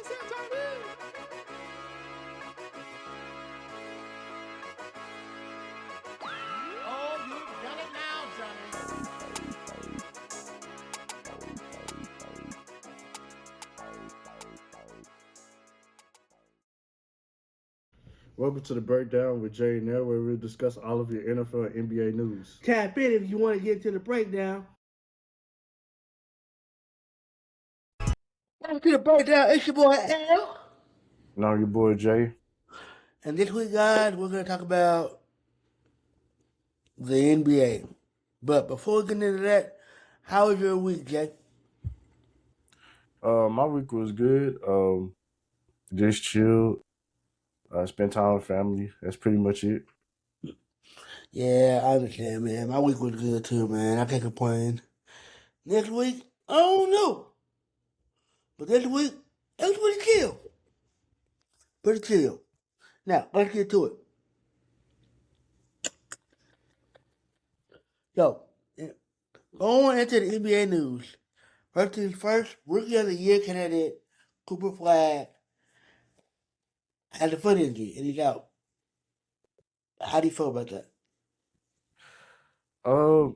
Oh, you've done it now, Johnny. Welcome to the breakdown with Jay and Nell, where we'll discuss all of your NFL and NBA news. Tap in if you want to get to the breakdown. Welcome to the breakdown. It's your boy L. Now your boy Jay. And this week, guys, we're going to talk about the NBA. But before we get into that, how was your week, Jay? My week was good. Just chilled. Spent time with family. That's pretty much it. Yeah, I understand, man. My week was good too, man. I can't complain. Next week, I don't know. But this week, it was pretty chill. Pretty chill. Now, let's get to it. So, going into the NBA news. First things first, Rookie of the Year candidate Cooper Flag had a foot injury and he's out. How do you feel about that? Uh,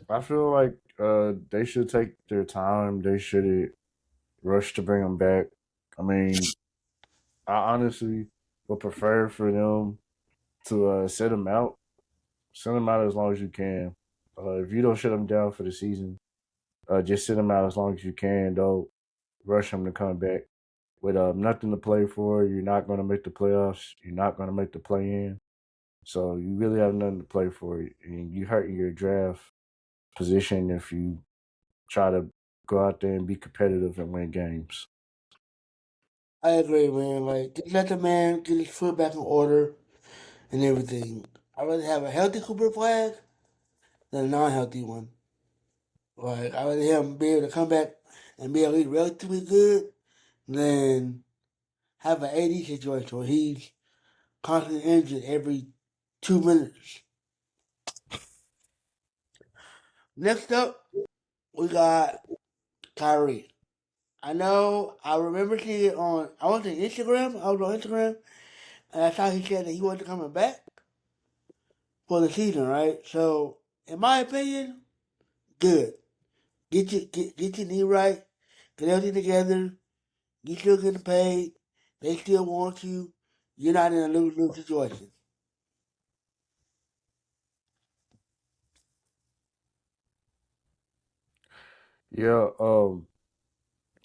I feel like they should take their time. They shouldn't rush to bring him back. I mean, I honestly would prefer for them to sit him out. Send him out as long as you can. If you don't shut him down for the season, just sit him out as long as you can. Don't rush him to come back. With nothing to play for, you're not going to make the playoffs. You're not going to make the play-in. So you really have nothing to play for, and you hurt your draft position if you try to go out there and be competitive and win games. I agree, man. Like, just let the man get his foot back in order and everything. I'd rather have a healthy Cooper Flag than a non-healthy one. Like, I'd rather him be able to come back and be at least relatively good than have an AD situation where he's constantly injured every 2 minutes. Next up, we got Kyrie. I know, I remember seeing it on, I was on Instagram, and I saw he said that he wasn't coming back for the season, right? So, in my opinion, good. Get your knee right, get everything together, you still getting paid, they still want you, you're not in a lose-lose situation. Yeah,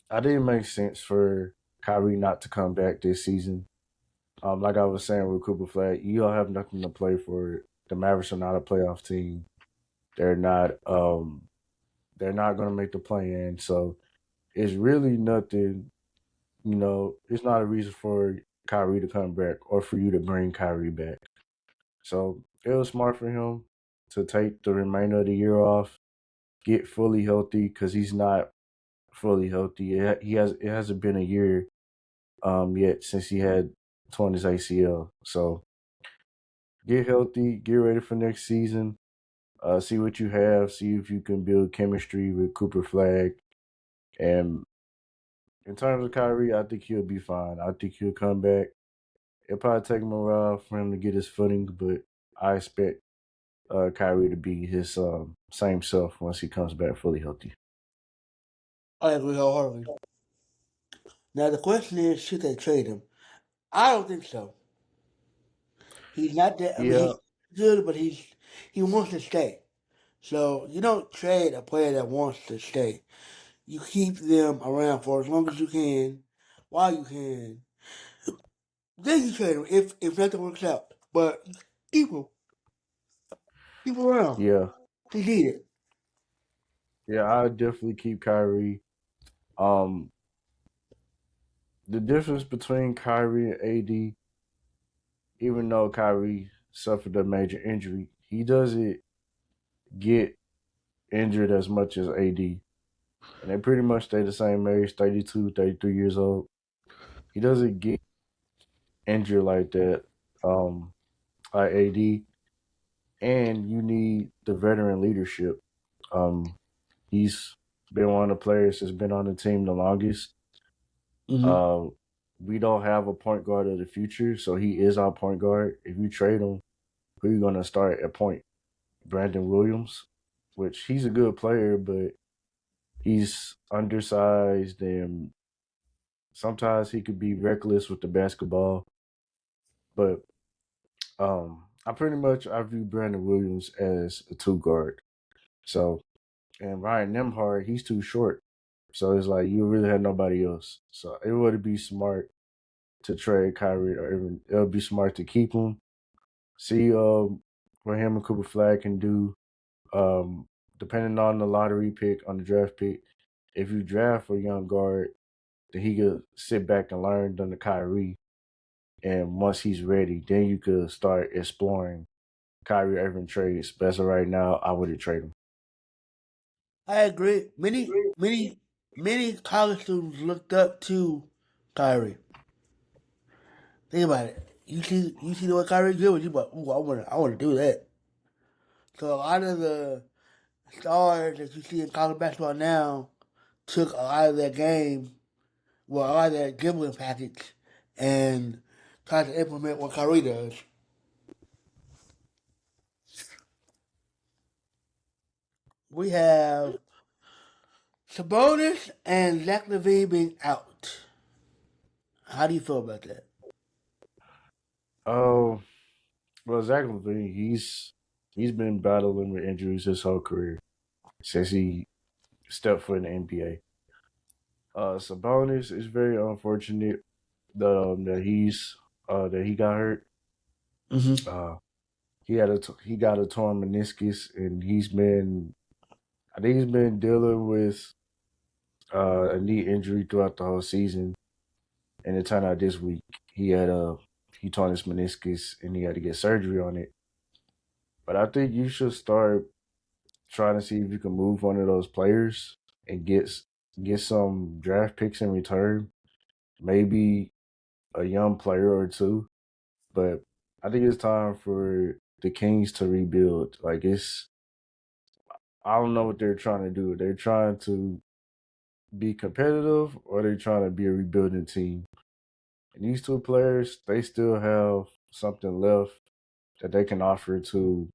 I didn't make sense for Kyrie not to come back this season. Like I was saying with Cooper Flag, you all have nothing to play for. The Mavericks are not a playoff team. They're not. They're not going to make the play in. So it's really nothing. It's not a reason for Kyrie to come back or for you to bring Kyrie back. So it was smart for him to take the remainder of the year off, get fully healthy because he's not fully healthy. It hasn't been a year yet since he had torn his ACL. So get healthy, get ready for next season. See what you have. See if you can build chemistry with Cooper Flag. And in terms of Kyrie, I think he'll be fine. I think he'll come back. It'll probably take him a while for him to get his footing, but I expect Kyrie to be his same self once he comes back fully healthy. I agree wholeheartedly. Now, the question is, should they trade him? I don't think so. He's not that, I mean, Yeah, he's good, but he wants to stay. So, you don't trade a player that wants to stay. You keep them around for as long as you can, while you can. Then you trade them if nothing works out. But keep them. Keep them around. yeah, He need it. yeah. I definitely keep Kyrie. Um, the difference between Kyrie and AD, even though Kyrie suffered a major injury, he doesn't get injured as much as AD. And they pretty much stay the same age, 32, 33 years old. He doesn't get injured like that, um, like AD. And you need the veteran leadership. He's been one of the players that's been on the team the longest. Mm-hmm. We don't have a point guard of the future, so he is our point guard. If you trade him, who are you gonna start at point? Brandon Williams, which he's a good player, but he's undersized and sometimes he could be reckless with the basketball. But I view Brandon Williams as a two guard. So and Ryan Nemhard, he's too short. So it's like you really have nobody else. So it would be smart to trade Kyrie or even it would be smart to keep him. See what him and Cooper Flag can do. Depending on the lottery pick, on the draft pick, if you draft a young guard, then he could sit back and learn under Kyrie. And once he's ready, then you could start exploring Kyrie Irving trades. But as of right now, I wouldn't trade him. I agree. Many college students looked up to Kyrie. Think about it. You see what Kyrie did with you, but ooh, I wanna do that. So a lot of the stars that you see in college basketball now took a lot of their game, well, a lot of their dribbling package, and tried to implement what Kyrie does. We have Sabonis and Zach LaVine being out. How do you feel about that? Oh, well, Zach LaVine, he's been battling with injuries his whole career since he stepped foot in the NBA. Sabonis is very unfortunate that he got hurt. Mm-hmm. Uh, he got a torn meniscus, and I think he's been dealing with a knee injury throughout the whole season. And it turned out this week he torn his meniscus and he had to get surgery on it. But I think you should start trying to see if you can move one of those players and get some draft picks in return. Maybe a young player or two. But I think it's time for the Kings to rebuild. I don't know what they're trying to do. They're trying to be competitive or they're trying to be a rebuilding team. And these two players, they still have something left that they can offer to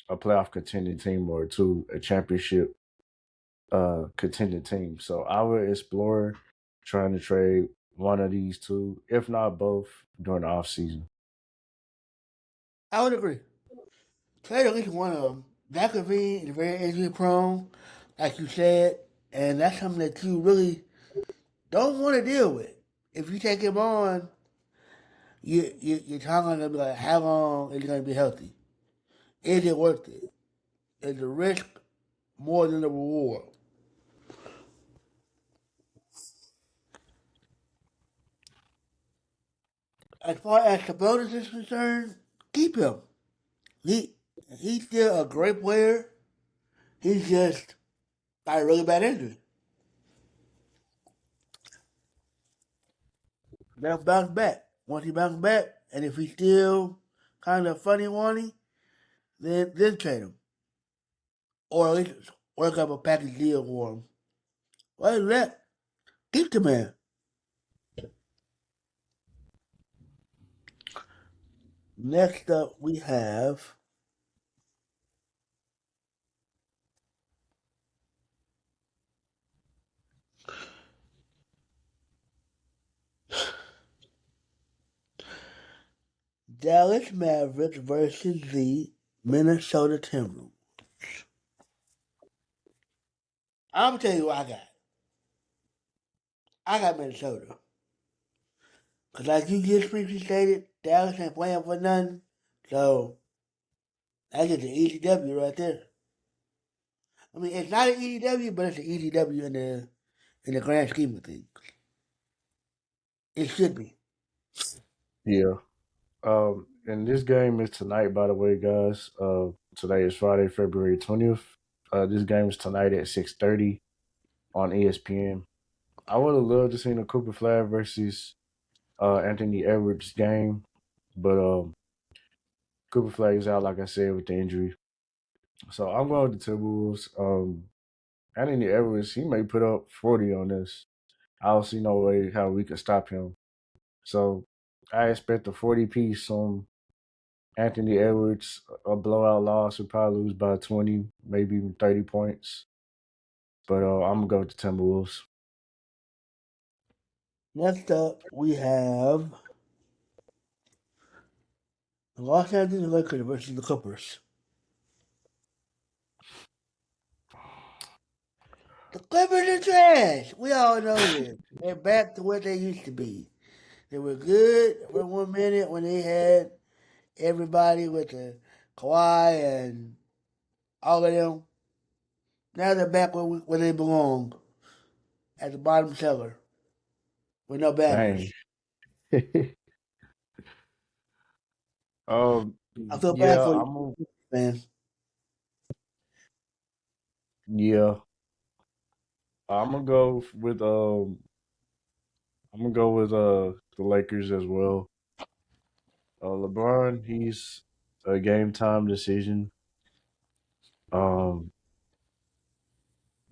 a playoff contending team or to a championship contending team. So I would explore trying to trade one of these two, if not both, during the offseason. I would agree. Trade at least one of them. Zach LaVine is very injury prone, like you said, and that's something that you really don't want to deal with. If you take him on, you're talking to be like, how long is he going to be healthy? Is it worth it? Is the risk more than the reward? As far as the bonus is concerned, keep him. He he's still a great player. He's just got a really bad injury. They'll bounce back. Once he bounces back, and if he's still kind of funny wanty, then trade him. Or at least work up a package deal for him. Other than that, keep the man. Next up, we have Dallas Mavericks versus the Minnesota Timberwolves. I'm gonna tell you what I got. I got Minnesota. Cause like you just previously stated, Dallas ain't playing for nothing. So that's just an easy W right there. I mean, it's not an easy W, but it's an easy W in the grand scheme of things. It should be. Yeah. And this game is tonight, by the way, guys. Today is Friday, February 20th. This game is tonight at 6:30 on ESPN. I would have loved to see a Cooper Flag versus Anthony Edwards game, but Cooper Flag is out, like I said, with the injury. So I'm going with the Timberwolves. Anthony Edwards, he may put up 40 on this. I don't see no way how we could stop him. So I expect a 40 piece on Anthony Edwards, a blowout loss. We'll probably lose by 20, maybe even 30 points. But I'm going to go with the Timberwolves. Next up, we have the Los Angeles Lakers versus the Clippers. The Clippers are trash. We all know this. They're back to what they used to be. They were good for 1 minute when they had everybody with the Kawhi and all of them. Now they're back where they belong, at the bottom cellar with no Dang. banners. um, I feel bad yeah, for you, man. yeah. I'm gonna go with the Lakers as well. LeBron, he's a game time decision. Um,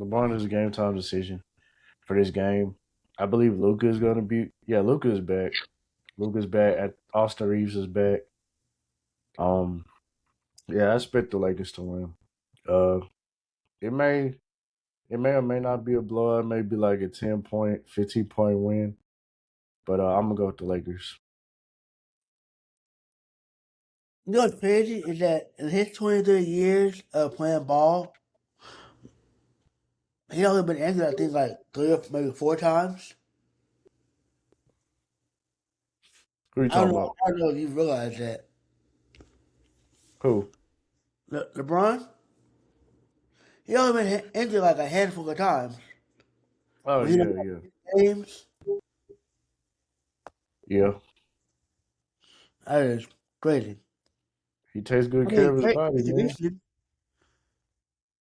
LeBron is a game time decision for this game. I believe Luka is gonna be. Yeah, Luka is back. Luka's back. Austin Reeves is back. Um, yeah, I expect the Lakers to win. Uh, it may or may not be a blowout. It may be like a 10-point, 15-point win. But I'm gonna go with the Lakers. You know what's crazy is that in his 23 years of playing ball, he only been injured, I think, like 3 or maybe 4 times. Who are you I don't talking know. about? I don't know if you realize that. Who? LeBron, he only been injured like a handful of times. Oh But he yeah, don't yeah, games. yeah. That is crazy. He takes good I care mean, of his great body, man. execution,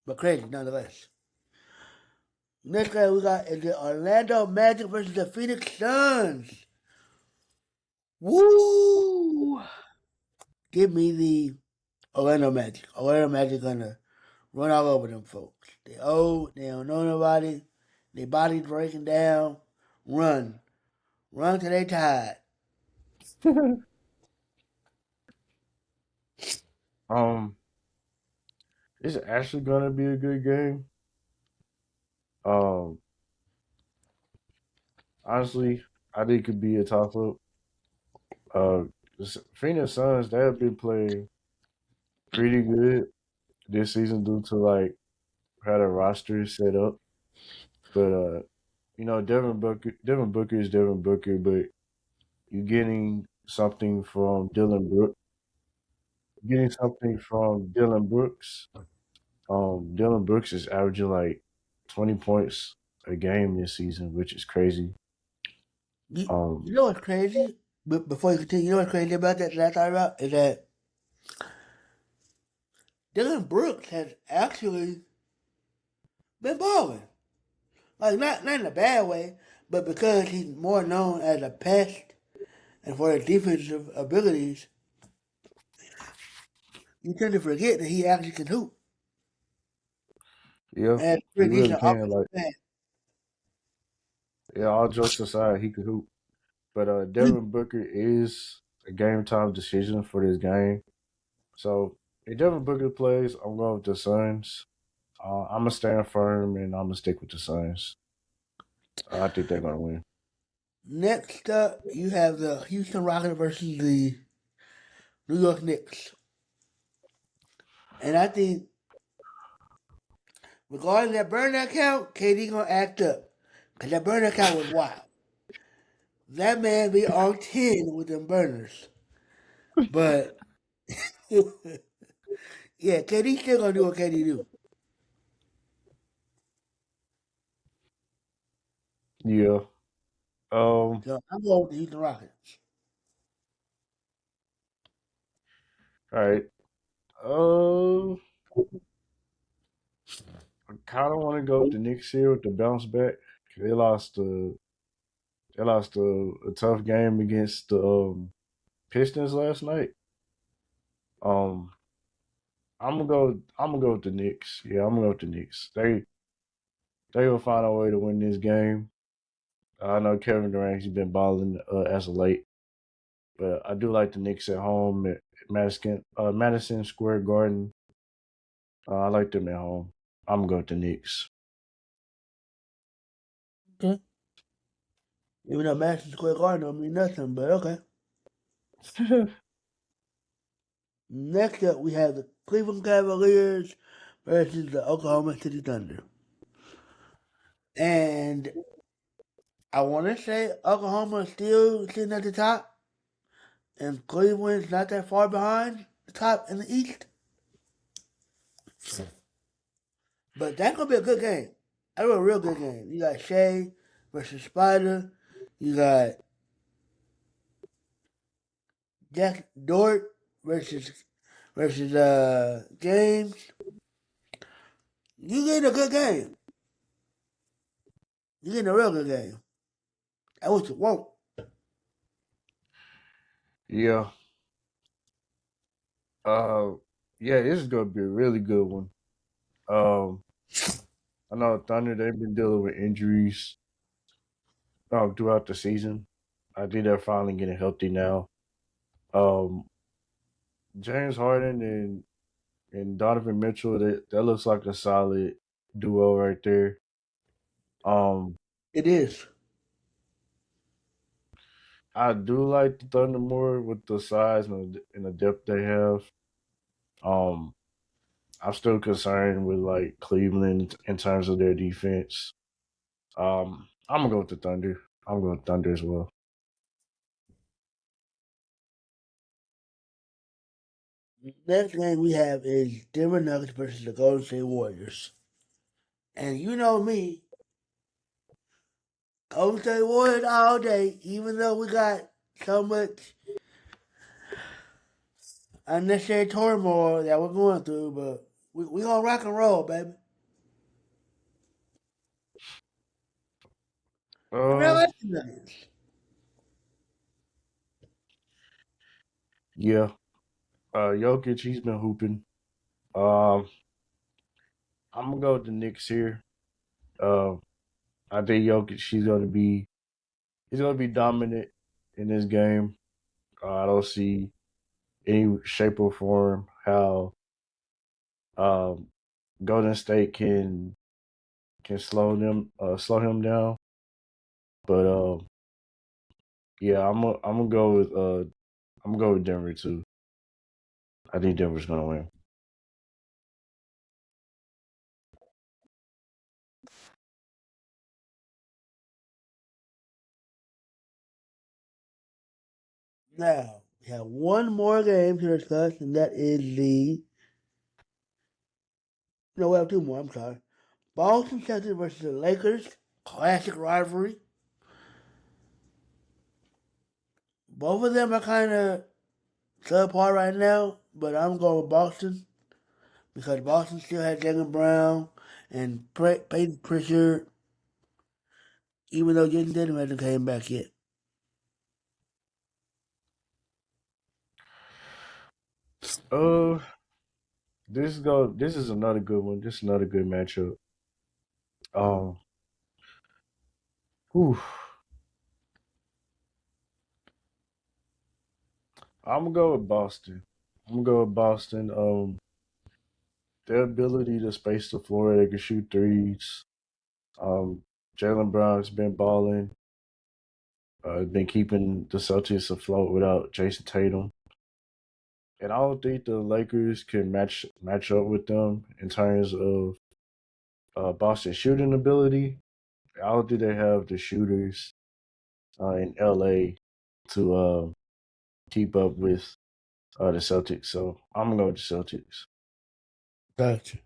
but crazy nonetheless. Next guy we got is the Orlando Magic versus the Phoenix Suns. Woo! Give me the Orlando Magic. Orlando Magic gonna run all over them folks. They old, they don't know nobody, their bodies breaking down. Run. Run till they tired. um, it's actually gonna be a good game. Um, honestly, I think it could be a toss up. Uh, the Phoenix Suns, they have been playing pretty good this season due to like how the roster is set up. But Devin Booker is Devin Booker, but you're getting something from Dylan Brooks. Dylan Brooks is averaging like 20 points a game this season, which is crazy. You, Um, you know what's crazy? But before you continue, you know what's crazy about that I thought about is that Dylan Brooks has actually been balling. Like not in a bad way, but because he's more known as a pest and for his defensive abilities, you tend to forget that he actually can hoop. yeah, And has he pretty really decent can. offensive Like, man. yeah, all jokes aside, he could hoop. But You- Devin Booker is a game time decision for this game. So if Devin Booker plays, I'm going with the Suns. I'm gonna stand firm and I'm gonna stick with the Suns. I think they're gonna win. Next up, you have the Houston Rockets versus the New York Knicks. And I think regarding that burner account, KD gonna act up. Cause that burner account was wild. That man be on 10 with them burners. But yeah, KD still gonna do what KD do. Yeah. Um. So I'm going with the Houston Rockets. All right. Uh, I kind of want to go with the Knicks here with the bounce back. They lost a tough game against the Pistons last night. Um, I'm gonna go with the Knicks. Yeah, I'm gonna go with the Knicks. They will find a way to win this game. I know Kevin Durant, he's been balling as of late, but I do like the Knicks at home at Madison Square Garden. I like them at home. I'm going with the Knicks. Okay. Even though Madison Square Garden don't mean nothing, but okay. Next up, we have the Cleveland Cavaliers versus the Oklahoma City Thunder. And I want to say Oklahoma is still sitting at the top, and Cleveland's not that far behind the top in the East. But that's going to be a good game. That's a real good game. You got Shea versus Spider. You got Jack Dort versus James. You getting a good game. You getting a real good game. That's what you want. Yeah. Yeah, this is gonna be a really good one. Um, I know Thunder, they've been dealing with injuries throughout the season. I think they're finally getting healthy now. Um, James Harden and Donovan Mitchell, that looks like a solid duo right there. Um, It is. I do like the Thunder more with the size and the depth they have. Um, I'm still concerned with like Cleveland in terms of their defense. I'm gonna go with the Thunder. I'm going with Thunder as well. Next game we have is Denver Nuggets versus the Golden State Warriors. And you know me, Golden State Warriors all day, even though we got so much unnecessary turmoil that we're going through, but we gonna rock and roll, baby. I mean, I Uh, like the Nuggets. yeah. Jokic, he's been hooping. Um, I'm gonna go with the Knicks here. Uh, I think Jokic, he's gonna be dominant in this game. I don't see any shape or form how um Golden State can slow him down. But yeah, I'm gonna go with I'm gonna go with Denver too. I think Denver's gonna win. Now, we have one more game to discuss, and that is the. No, we have two more, I'm sorry. Boston Celtics versus the Lakers. Classic rivalry. Both of them are kind of subpar right now, but I'm going with Boston because Boston still has Jalen Brown and Peyton Pritchard, even though Jason Tatum hasn't came back yet. Uh, This is another good one. This is another good matchup. Um, whew, I'm gonna go with Boston. I'm gonna go with Boston. Their ability to space the floor, they can shoot threes. Um, Jalen Brown's been balling. Been keeping the Celtics afloat without Jason Tatum. And I don't think the Lakers can match up with them in terms of Boston's shooting ability. I don't think they have the shooters in LA to keep up with the Celtics. So I'm gonna go with the Celtics. Gotcha.